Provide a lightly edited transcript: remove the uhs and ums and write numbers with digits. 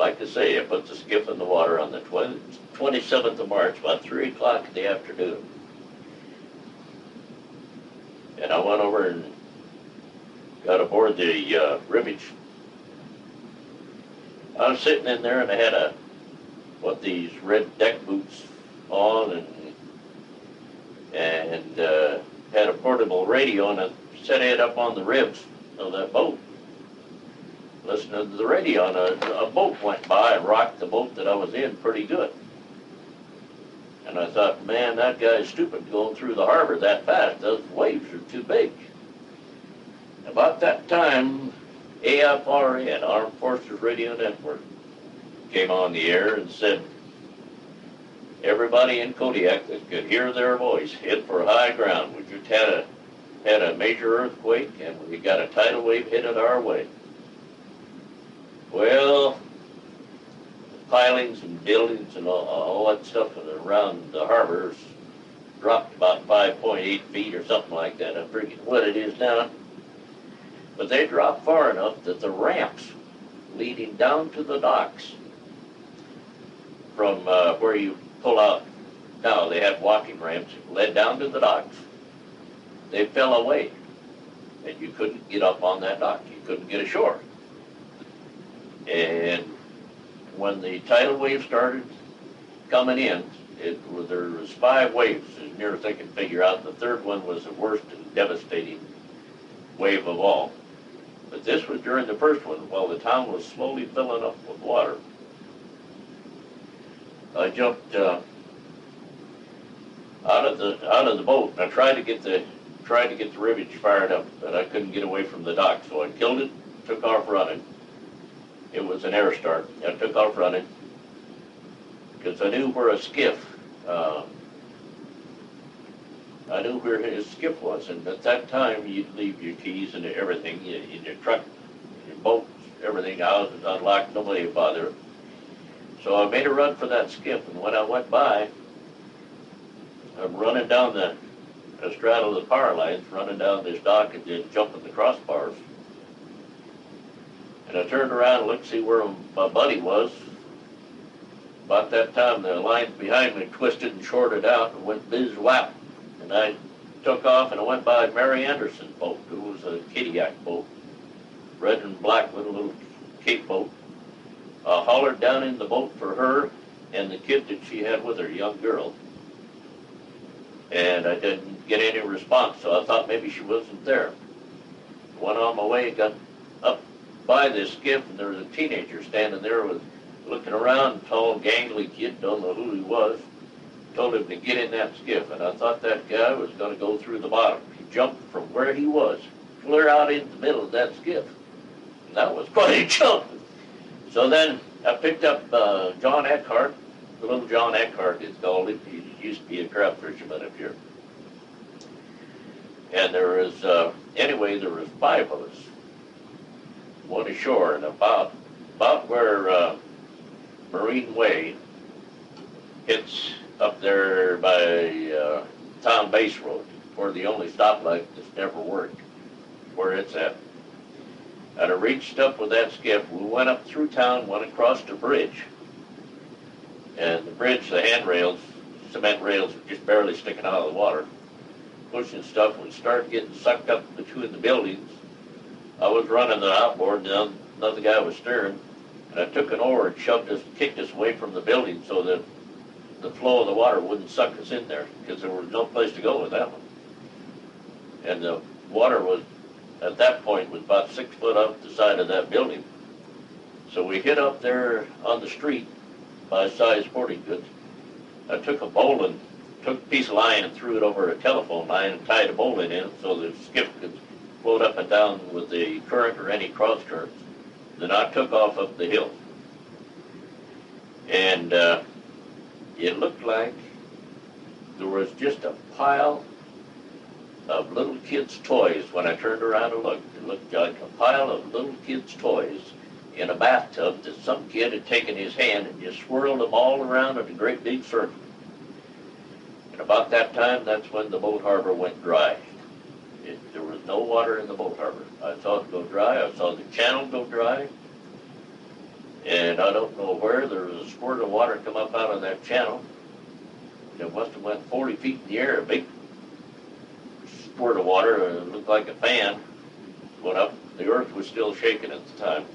like I say, I put the skiff in the water on the 27th of March, about 3 o'clock in the afternoon. And I went over and got aboard the ribbage. I was sitting in there and I had these red deck boots on and had a portable radio, and I set it up on the ribs of that boat, listening to the radio, and a boat went by and rocked the boat that I was in pretty good. And I thought, man, that guy's stupid going through the harbor that fast. Those waves are too big. About that time, AFRN, Armed Forces Radio Network, came on the air and said, everybody in Kodiak that could hear their voice, head for high ground. We just had a major earthquake, and we got a tidal wave headed our way. Well, the pilings and buildings and all that stuff around the harbors dropped about 5.8 feet or something like that. I forget what it is now. But they dropped far enough that the ramps leading down to the docks from where you pull out, now they had walking ramps that led down to the docks. They fell away, and you couldn't get up on that dock. You couldn't get ashore. And when the tidal wave started coming in, there was 5 waves, as near as I can figure out. The third one was the worst and devastating wave of all. But this was during the first one, while the town was slowly filling up with water. I jumped out of the boat, and I tried to get the ribbage fired up, but I couldn't get away from the dock. So I killed it, took off running. It was an air start. I took off running because I knew where a skiff. I knew where his skiff was, and at that time you'd leave your keys and everything in your truck, your boat, everything out was unlocked. Nobody would bother. So I made a run for that skiff, and when I went by, I'm running down the straddle the power lines, running down this dock and then jumping the crossbars. And I turned around and looked to see where my buddy was. About that time, the lines behind me twisted and shorted out and went biz-whap. And I took off and I went by Mary Anderson's boat, who was a Kodiak boat, red and black with a little cape boat. I hollered down in the boat for her and the kid that she had with her, a young girl. And I didn't get any response, so I thought maybe she wasn't there. Went on my way, got up by this skiff, and there was a teenager standing there looking around, tall, gangly kid, don't know who he was. Told him to get in that skiff, and I thought that guy was going to go through the bottom. He jumped from where he was, clear out in the middle of that skiff. And that was quite a jump. So then I picked up John Eckhart, the little John Eckhart is called him. He used to be a trout fisherman up here. And there was, anyway, there was 5 of us. One ashore, and about where Marine Way hits up there by Town Base Road, where the only stoplight that's never worked, where it's at. And I reached up with that skiff. We went up through town, went across the bridge. And the bridge, the handrails, cement rails were just barely sticking out of the water. Pushing stuff, we started getting sucked up between the buildings. I was running the outboard, and another guy was steering. And I took an oar and kicked us away from the building so that the flow of the water wouldn't suck us in there, because there was no place to go with that one. And the water was, at that point, was about 6 foot up the side of that building. So we hit up there on the street by Size Sporting Goods. I took a piece of line and threw it over a telephone line and tied a bowline in it so the skiff could float up and down with the current or any cross currents. Then I took off up the hill. And it looked like there was just a pile of little kids' toys when I turned around and looked. It looked like a pile of little kids' toys in a bathtub that some kid had taken his hand and just swirled them all around in a great big circle. And about that time, that's when the boat harbor went dry. There was no water in the boat harbor. I saw it go dry. I saw the channel go dry. And I don't know where, there was a squirt of water come up out of that channel. It must have went 40 feet in the air, a big squirt of water, looked like a fan, went up. The earth was still shaking at the time.